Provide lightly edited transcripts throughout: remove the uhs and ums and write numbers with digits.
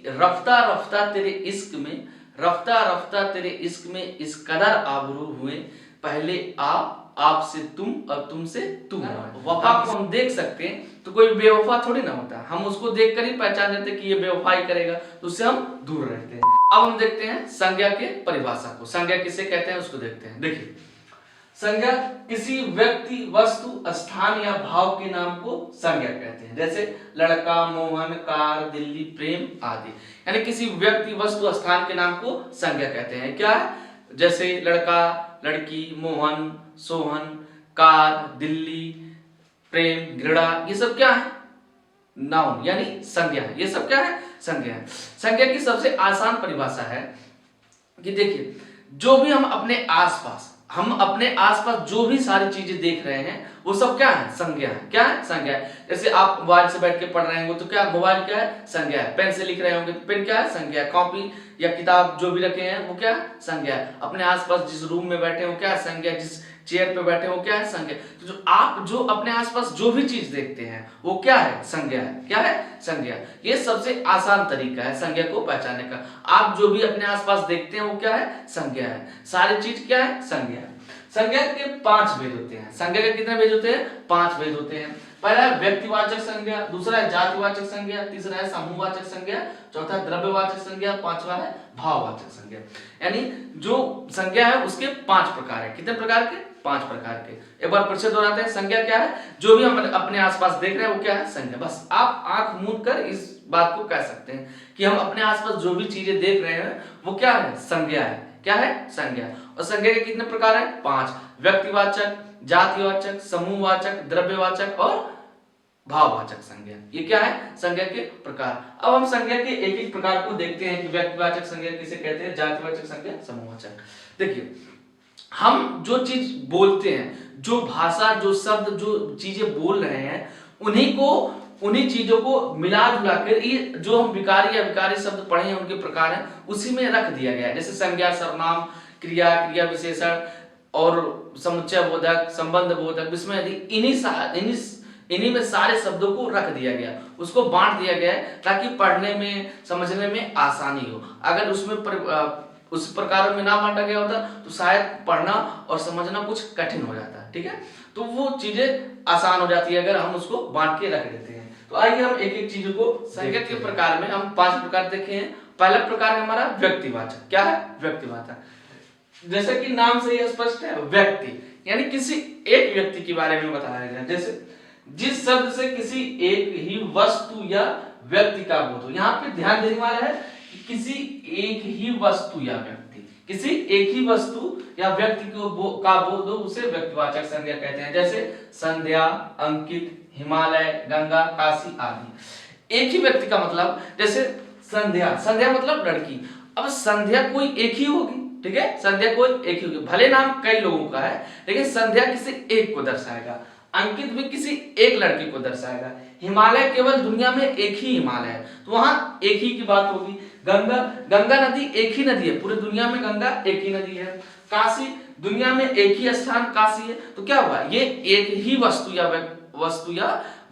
रफ्ता रफ्ता तेरे इश्क में, रफ्ता रफ्ता तेरे इश्क में इस कदर आबरू हुए, पहले आपसे तुम और तुमसे तुम। वफा को हम देख सकते हैं तो कोई बेवफा थोड़ी ना होता, हम उसको देखकर ही पहचान लेते हैं कि ये बेवफाई करेगा, तो उससे हम दूर रहते हैं। अब हम देखते हैं संज्ञा के परिभाषा को। संज्ञा किसे कहते हैं उसको देखते हैं। देखिए, संज्ञा किसी व्यक्ति, वस्तु, स्थान या भाव के नाम को संज्ञा कहते हैं। जैसे लड़का, मोहन, कार, दिल्ली, प्रेम आदि। यानी किसी व्यक्ति, वस्तु, स्थान के नाम को संज्ञा कहते हैं। क्या है? जैसे लड़का, लड़की, मोहन, सोहन, कार, दिल्ली, प्रेम, घृणा, ये सब क्या है? नाउन यानी संज्ञा है। ये सब क्या है? संज्ञा है। संज्ञा की सबसे आसान परिभाषा है कि देखिए, जो भी हम अपने आसपास जो भी सारी चीजें देख रहे हैं वो सब क्या है? संज्ञा है। क्या है? संज्ञा है। जैसे आप मोबाइल से बैठ के पढ़ रहे होंगे तो क्या मोबाइल क्या है? संज्ञा है। पेन से लिख रहे होंगे तो पेन क्या है? संज्ञा है। कॉपी या किताब जो भी रखे हैं वो क्या है? संज्ञा है। अपने आसपास जिस रूम में बैठे हो क्या है? संज्ञा। जिस चेयर पे बैठे हो क्या है? संज्ञा। तो जो अपने आसपास जो भी चीज देखते हैं वो क्या है? संज्ञा है। क्या है? संज्ञा। ये सबसे आसान तरीका है संज्ञा को पहचानने का। आप जो भी अपने आसपास देखते हैं वो क्या है? संज्ञा है। सारी चीज क्या है? संज्ञा है। संज्ञा के 5 भेद होते हैं। संज्ञा के कितने भेद होते हैं? 5 भेद होते हैं। पहला है व्यक्तिवाचक संज्ञा, दूसरा है जातिवाचक संज्ञा, तीसरा है समूहवाचक संज्ञा, चौथा द्रव्यवाचक संज्ञा, पांचवा है भाववाचक संज्ञा। यानी जो संज्ञा है उसके 5 प्रकार है। कितने प्रकार के? 5 प्रकार के। एक बार फिर से दोहराते हैं, संज्ञा क्या है? जो भी हम अपने आसपास देख रहे हैं वो क्या है? संज्ञा। बस आप आंख मूंद कर इस बात को कह सकते हैं कि हम अपने आसपास जो भी चीजें देख रहे हैं वो क्या है? संज्ञा है। क्या है? संज्ञा। और संज्ञा के कितने प्रकार हैं? 5। व्यक्तिवाचक, जातिवाचक, समूहवाचक, द्रव्यवाचक और भाववाचक संज्ञा। ये क्या है? संज्ञा के प्रकार। अब हम संज्ञा के एक एक प्रकार को देखते हैं कि व्यक्तिवाचक संज्ञा किसे कहते हैं, जातिवाचक संज्ञा, समूहवाचक। देखिए, हम जो चीज बोलते हैं, जो भाषा, जो शब्द, जो चीजें बोल रहे हैं, उन्हीं चीजों को मिला जुला कर ये जो हम विकारी या विकारी शब्द पढ़े हैं उनके प्रकार हैं उसी में रख दिया गया है। जैसे संज्ञा, सर्वनाम, क्रिया, क्रिया विशेषण और समुच्चय बोधक, संबंध बोधक, विस्मय आदि, इन्हीं में सारे शब्दों को रख दिया गया, उसको बांट दिया गया है ताकि पढ़ने में, समझने में आसानी हो। अगर उस प्रकार में ना बांटा गया होता तो शायद पढ़ना और समझना कुछ कठिन हो जाता। ठीक है, तो वो चीजें आसान हो जाती है अगर हम उसको बांट के रख देते हैं। तो आइए हम एक एक चीजों को संज्ञा के प्रकार में हम 5 प्रकार देखे हैं। पहला प्रकार है हमारा व्यक्तिवाचक। क्या है? व्यक्तिवाचक। जैसे कि नाम से यह स्पष्ट है, व्यक्ति यानी किसी एक व्यक्ति के बारे में बताया गया। जैसे जिस शब्द से किसी एक ही वस्तु या व्यक्ति का बोध हो। यहाँ पे ध्यान देने वाला है कि किसी एक ही वस्तु या व्यक्ति, किसी एक ही वस्तु या व्यक्ति का बोध हो उसे व्यक्तिवाचक संज्ञा कहते हैं। जैसे संध्या, अंकित, हिमालय, गंगा, काशी आदि। एक ही व्यक्ति का मतलब, जैसे संध्या, संध्या मतलब लड़की। अब संध्या कोई एक ही होगी, ठीक है, संध्या कोई एक ही होगी, भले नाम कई लोगों का है लेकिन संध्या किसी एक को दर्शाएगा। अंकित भी किसी एक लड़के को दर्शाएगा। हिमालय केवल दुनिया में एक ही हिमालय है तो वहां एक ही की बात होगी। गंगा नदी एक ही नदी है, पूरी दुनिया में गंगा एक ही नदी है। काशी, दुनिया में एक ही स्थान काशी है, तो क्या हुआ? ये एक ही वस्तु या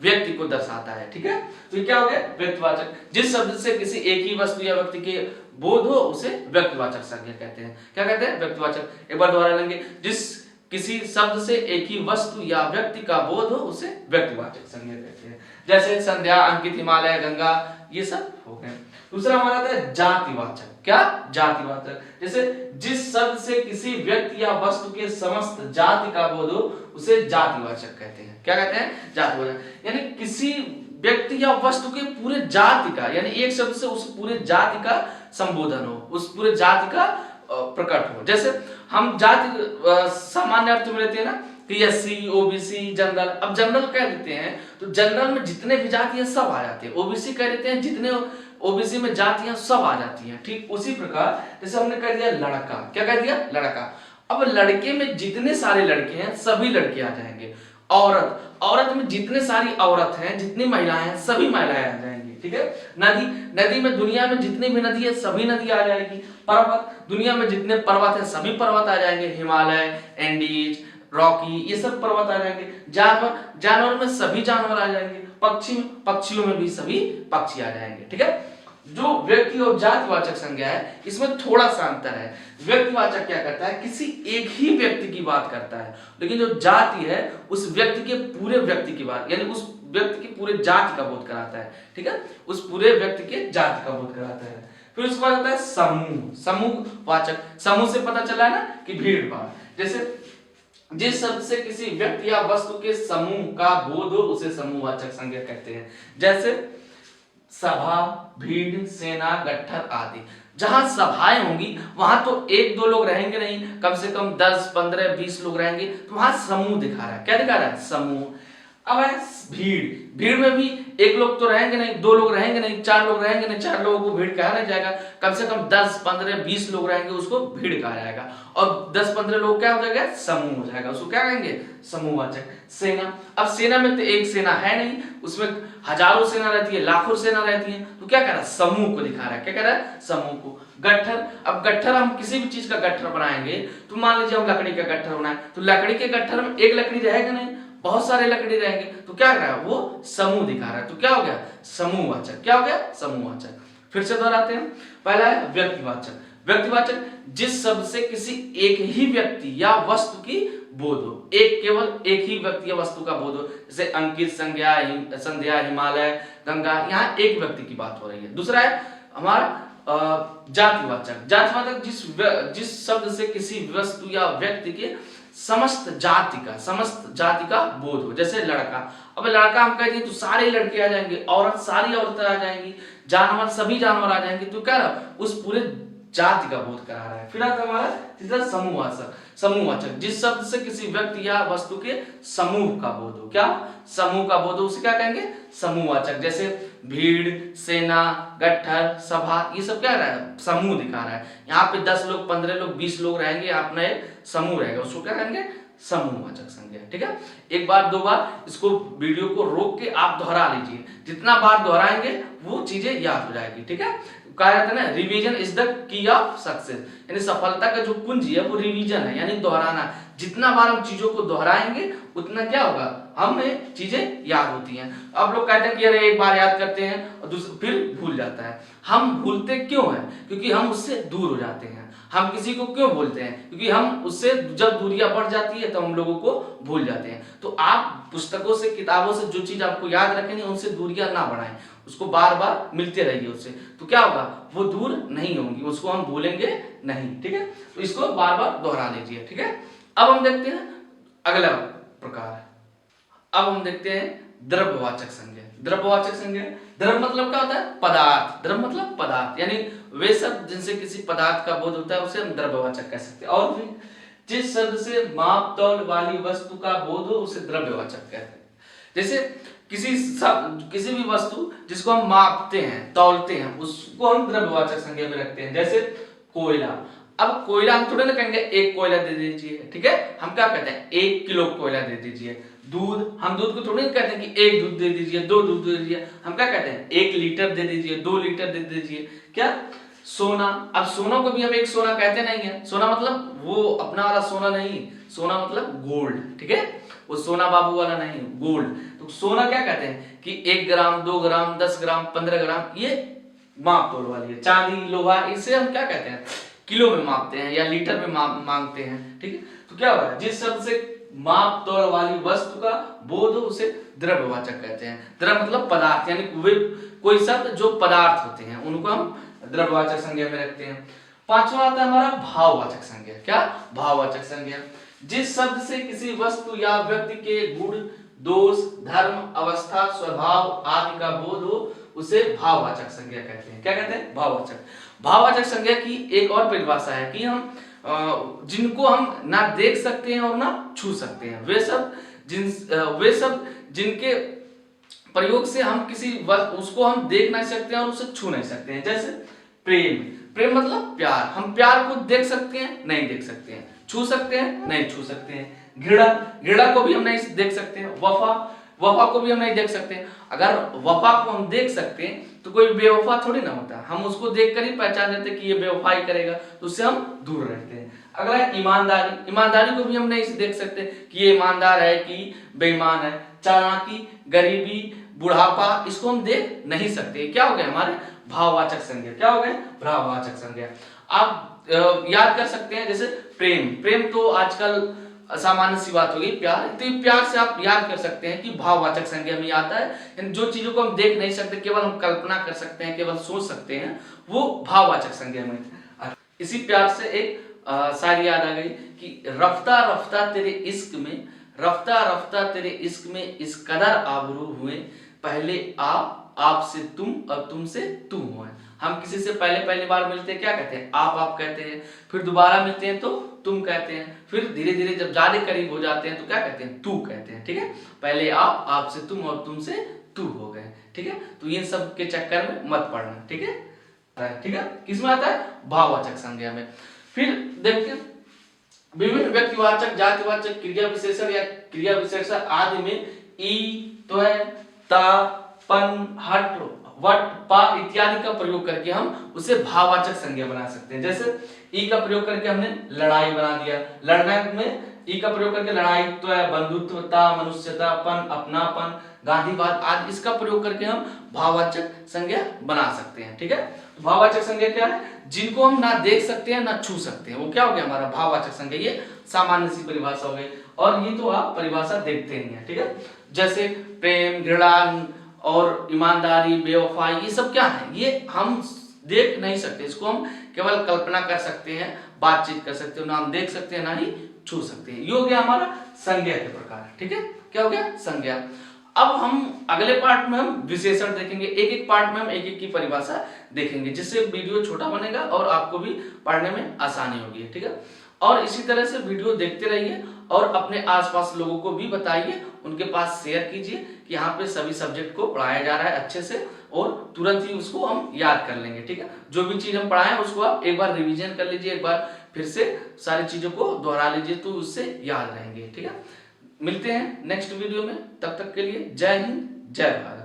व्यक्ति को दर्शाता है। ठीक है, तो ये क्या हो गया? व्यक्तिवाचक। जिस शब्द से किसी एक ही वस्तु या व्यक्ति के बोध हो उसे व्यक्तिवाचक संज्ञा कहते हैं। क्या कहते हैं? व्यक्तिवाचक। एक बार दोबारा लेंगे, जिस किसी शब्द से एक ही वस्तु या व्यक्ति का बोध हो उसे व्यक्तिवाचक संज्ञा कहते हैं। जैसे संध्या, अंकित, हिमालय, गंगा, ये सब हो गए। दूसरा हमारा आता है जातिवाचक। क्या? जातिवाचक। जैसे जिस शब्द से किसी व्यक्ति या वस्तु के समस्त जाति का बोध हो उसे जातिवाचक कहते हैं। क्या कहते हैं? जातिवाचक। यानी किसी व्यक्ति या वस्तु के पूरे जाति का, यानी एक शब्द से उस पूरे जाति का संबोधन हो, उस पूरे जाति का प्रकट हो। जैसे हम जाति सामान्य अर्थ में लेते हैं ना कि एससी, ओबीसी, जनरल। अब जनरल कह देते हैं तो जनरल में जितने भी जाति हैं सब आ जाते हैं। ओबीसी कह देते हैं, जितने ओबीसी में जातियां सब आ जाती हैं। ठीक उसी प्रकार जैसे हमने कह दिया लड़का। क्या कह दिया? लड़का। अब लड़के में जितने सारे लड़के हैं सभी लड़के आ जाएंगे। औरत, औरत में जितने सारी औरत हैं, जितनी महिलाएं हैं सभी महिलाएं आ जाएंगी। ठीक है, नदी, नदी में दुनिया में जितनी भी नदी है सभी नदी आ जाएगी। पर्वत, दुनिया में जितने पर्वत हैं सभी पर्वत आ जाएंगे। हिमालय, एंडीज, रॉकी, ये सब पर्वत आ जाएंगे। जानवर, जानवर में सभी जानवर आ जाएंगे। पक्षी, पक्षियों में भी सभी पक्षी आ जाएंगे। ठीक है, जो व्यक्ति और जातिवाचक संज्ञा है इसमें थोड़ा सा अंतर है। व्यक्तिवाचक क्या करता है, किसी एक ही व्यक्ति की बात करता है, लेकिन जो जाति है उस व्यक्ति के पूरे व्यक्ति की बात, यानी उस व्यक्ति की पूरे जाति का बोध कराता है। ठीक है, उस पूरे व्यक्ति के जाति का बोध कराता है। फिर उसके बाद आता है समूह, समूह वाचक। समूह से पता चला है ना कि भीड़ भाड़। जैसे जिस शब्द से किसी व्यक्ति या वस्तु के समूह का बोध हो उसे समूहवाचक संज्ञा कहते हैं। जैसे सभा, भीड़, सेना, गट्ठर आदि। जहां सभाएं होंगी वहां तो एक दो लोग रहेंगे नहीं, कम से कम 10, 15, 20 लोग रहेंगे, तो वहां समूह दिखा रहा है। क्या दिखा रहा है, समूह। अब है भीड़, भीड़ में भी एक लोग तो रहेंगे नहीं, दो लोग रहेंगे नहीं, चार लोग रहेंगे नहीं, चार लोगों को भीड़ कहा नहीं जाएगा, कम से कम 10, 15, 20 लोग रहेंगे, उसको भीड़ कहा जाएगा। और 10, 15 लोग क्या हो जाएगा, समूह हो जाएगा, उसको क्या कहेंगे, समूहवाचक। सेना, अब सेना में तो एक सेना है नहीं, उसमें हजारों सेना रहती है, लाखों सेना रहती है, तो क्या कह रहा है, समूह को दिखा रहा है। क्या कह रहा है, समूह को। गट्ठर, अब गट्ठर हम किसी भी चीज का गट्ठर बनाएंगे, तो मान लीजिए हम लकड़ी का गट्ठर बनाए, तो लकड़ी के गट्ठर में एक लकड़ी रहेगा नहीं, बहुत सारे लकड़ी रहेंगे, तो क्या कर रहा है, वो समूह दिखा रहा है। तो क्या हो गया, समूहवाचक। क्या हो गया, समूहवाचक। फिर से दोहराते हैं। पहला है व्यक्तिवाचक। व्यक्तिवाचक जिस शब्द से किसी एक ही व्यक्ति या वस्तु की बोध हो, एक केवल एक ही व्यक्ति या वस्तु का बोध हो। जैसे अंकित, संज्ञा, संध्या, हिमालय, गंगा, यहाँ एक व्यक्ति की बात हो रही है। दूसरा है हमारा जातिवाचक। जातिवाचक जिस शब्द से किसी वस्तु या व्यक्ति के समस्त जाति का बोध हो। जैसे लड़का, अब लड़का हम कहते हैं तो सारे लड़के आ जाएंगे, औरत सारी औरतें आ जाएंगी, जानवर सभी जानवर आ जाएंगे, तो क्या उस पूरे जाति का बोध करा रहा है। फिर आता हमारा तीसरा समूहवाचक। समूहवाचक जिस शब्द से किसी व्यक्ति या वस्तु के समूह का बोध हो। क्या, समूह का बोध हो, उसे क्या कहेंगे, समूहवाचक। जैसे भीड़, सेना, गट्ठर, सभा, ये सब क्या रहा है, समूह दिखा रहा है। यहाँ पे 10 लोग, 15 लोग, 20 लोग रहेंगे, अपना एक समूह रहेगा, उसको क्या कहेंगे, समूहवाचक संज्ञा। ठीक है, एक बार दो बार इसको वीडियो को रोक के आप दोहरा लीजिए, जितना बार दोहराएंगे वो चीजें याद हो जाएगी। ठीक है, कहा जाता है ना, revision is the key of success, यानी सफलता का जो कुंजी है वो रिवीजन है, यानी दोहराना। जितना बार हम चीजों को दोहराएंगे उतना क्या होगा, हमें चीजें याद होती हैं। अब लोग कहते हैं कि अरे एक बार याद करते हैं और फिर भूल जाता है। हम भूलते क्यों हैं, क्योंकि हम उससे दूर हो जाते हैं। हम किसी को क्यों भूलते हैं, क्योंकि हम उससे जब दूरियां बढ़ जाती है तो हम लोगों को भूल जाते हैं। तो आप पुस्तकों से, किताबों से जो चीज आपको याद रखेंगे उनसे दूरियां ना बढ़ाएं, उसको बार बार मिलते रहिए उससे, तो क्या होगा, वो दूर नहीं होंगी, उसको हम भूलेंगे नहीं। ठीक है, तो इसको बार बार दोहरा लीजिए। ठीक है, अब हम देखते हैं अगला प्रकार। अब हम देखते हैं द्रव्यवाचक संज्ञा। द्रव्यवाचक संज्ञा, द्रव्य मतलब क्या होता है, पदार्थ। द्रव्य मतलब पदार्थ, यानी वे शब्द जिनसे किसी पदार्थ का बोध होता है उसे हम द्रव्यवाचक कह सकते हैं। और भी जिस शब्द से माप तौल वाली वस्तु का बोध हो उसे द्रव्यवाचक कहते हैं। जैसे किसी भी वस्तु जिसको हम मापते हैं, तौलते हैं, उसको हम द्रव्यवाचक संज्ञा में रखते हैं। जैसे कोयला, अब कोयला हम थोड़े ना कहेंगे एक कोयला दे दीजिए, ठीक है, हम क्या कहते हैं 1 किलो कोयला दे दीजिए। दूध, हम दूध को थोड़ी ना कहते हैं कि 1 दूध दे दीजिए, 2 दूध दे दीजिए, हम क्या कहते हैं 1 लीटर दे दीजिए, 2 लीटर दे दीजिए। क्या, सोना, अब सोना को भी हम एक सोना कहते नहीं है। सोना मतलब वो अपना वाला सोना नहीं, सोना मतलब गोल्ड। ठीक है, वो सोना बाबू वाला नहीं, गोल्ड। तो सोना क्या कहते हैं कि 1 ग्राम, 2 ग्राम, 10 ग्राम, 15 ग्राम, ये माप तोल वाली है। चांदी, लोहा, इसे हम क्या कहते हैं, किलो में मापते हैं या लीटर में मांगते हैं। ठीक है, तो क्या होगा, जिस शब्द से माप तौल वाली वस्तु का बोध हो उसे द्रव्यवाचक कहते हैं। द्रव्य मतलब पदार्थ, यानी वे कोई शब्द जो पदार्थ होते हैं उनको हम द्रव्यवाचक संज्ञा में रखते हैं। पांचवा आता है हमारा भाववाचक संज्ञा। क्या, भाववाचक संज्ञा, जिस शब्द से किसी वस्तु या व्यक्ति के गुण, दोष, धर्म, अवस्था, स्वभाव आदि का बोध हो उसे भाववाचक संज्ञा कहते हैं। क्या कहते हैं, भाववाचक। भाववाचक संज्ञा की एक और परिभाषा है कि हम जिनको हम ना देख सकते हैं और ना छू सकते हैं, वे सब जिनके प्रयोग से हम किसी उसको हम देख नहीं सकते हैं और उसे छू नहीं सकते हैं। जैसे प्रेम, प्रेम मतलब प्यार, हम प्यार को देख सकते हैं, नहीं देख सकते हैं, छू सकते हैं, नहीं छू सकते हैं। घृणा, घृणा को भी हम नहीं देख सकते हैं। वफा, वफा को भी हम नहीं देख सकते हैं। अगर वफा को हम देख सकते हैं तो कोई बेवफा थोड़ी ना होता, हम उसको देखकर ही पहचान लेते कि ये बेवफाई करेगा, तो उससे हम दूर रहते हैं। अगला है ईमानदारी, ईमानदारी को भी हम नहीं देख सकते कि ये ईमानदार है कि बेईमान है। चालाकी, गरीबी, बुढ़ापा, इसको हम देख नहीं सकते। क्या हो गया, हमारे भाववाचक संज्ञा। क्या हो गए? भाववाचक संज्ञा। आप याद कर सकते हैं जैसे प्रेम, प्रेम तो आजकल सामान्य सी बात हो गई, प्यार, तो ये प्यार से आप याद कर सकते हैं कि भाववाचक संज्ञा में आता है। जो चीजों को हम देख नहीं सकते, केवल हम कल्पना कर सकते हैं, केवल सोच सकते हैं, वो भाववाचक संज्ञा में। इसी प्यार से एक शायरी याद आ गई कि रफ्ता रफ्ता तेरे इश्क में, रफ्ता रफ्ता तेरे इश्क में इस कदर आबरू हुए, पहले आप से तुम और तुमसे तुम हुए। हम किसी से पहली बार मिलते हैं क्या कहते हैं? आप कहते हैं, फिर दोबारा मिलते हैं तो तुम कहते हैं, फिर धीरे धीरे जब ज्यादा करीब हो जाते हैं तो क्या कहते हैं? तू कहते हैं। ठीक है, पहले आप से तुम और तुमसे तू हो गए। ठीक है, तो इन सब के चक्कर में मत पड़ना। ठीक है, ठीक है, किसमें आता है? भाववाचक संज्ञा में। फिर देखिए विभिन्न व्यक्तिवाचक, जातिवाचक, क्रिया विशेषण या क्रिया विशेषण आदि में ई, त्वय, ता, पन, हट, वट, पा इत्यादि का प्रयोग करके हम उसे भाववाचक संज्ञा बना सकते हैं। जैसे ई का प्रयोग करके हमने लड़ाई बना दिया, लड़ने में ई का प्रयोग करके लड़ाई, त्वय, बंधुत्वता, मनुष्यता, पन, अपनापन, गांधीवाद आदि इसका प्रयोग करके हम भाववाचक संज्ञा बना सकते हैं। ठीक है, भाववाचक संज्ञा क्या है? जिनको हम ना देख सकते हैं ना छू सकते हैं, वो क्या हो गया हमारा भाववाचक संज्ञा। ये सामान्य सी परिभाषा हो गई, और ये तो आप परिभाषा देखते ही हैं। ठीक है, जैसे प्रेम, घृणा और ईमानदारी, बेवफाई, ये सब क्या है? ये हम देख नहीं सकते, इसको हम केवल कल्पना कर सकते हैं, बातचीत कर सकते हैं, ना हम देख सकते हैं ना ही छू सकते हैं। ये हो गया हमारा संज्ञा के प्रकार। ठीक है, क्या हो गया? संज्ञा। अब हम अगले पार्ट में हम विशेषण देखेंगे, एक एक पार्ट में हम एक एक की परिभाषा देखेंगे, जिससे वीडियो छोटा बनेगा और आपको भी पढ़ने में आसानी होगी। ठीक है, और इसी तरह से वीडियो देखते रहिए और अपने आसपास लोगों को भी बताइए, उनके पास शेयर कीजिए कि यहाँ पे सभी सब्जेक्ट को पढ़ाया जा रहा है अच्छे से, और तुरंत ही उसको हम याद कर लेंगे। ठीक है, जो भी चीज हम पढ़ाएं उसको आप एक बार रिवीजन कर लीजिए, एक बार फिर से सारी चीजों को दोहरा लीजिए, तो उससे याद रहेंगे। ठीक है, मिलते हैं नेक्स्ट वीडियो में, तब तक के लिए जय हिंद, जय भारत।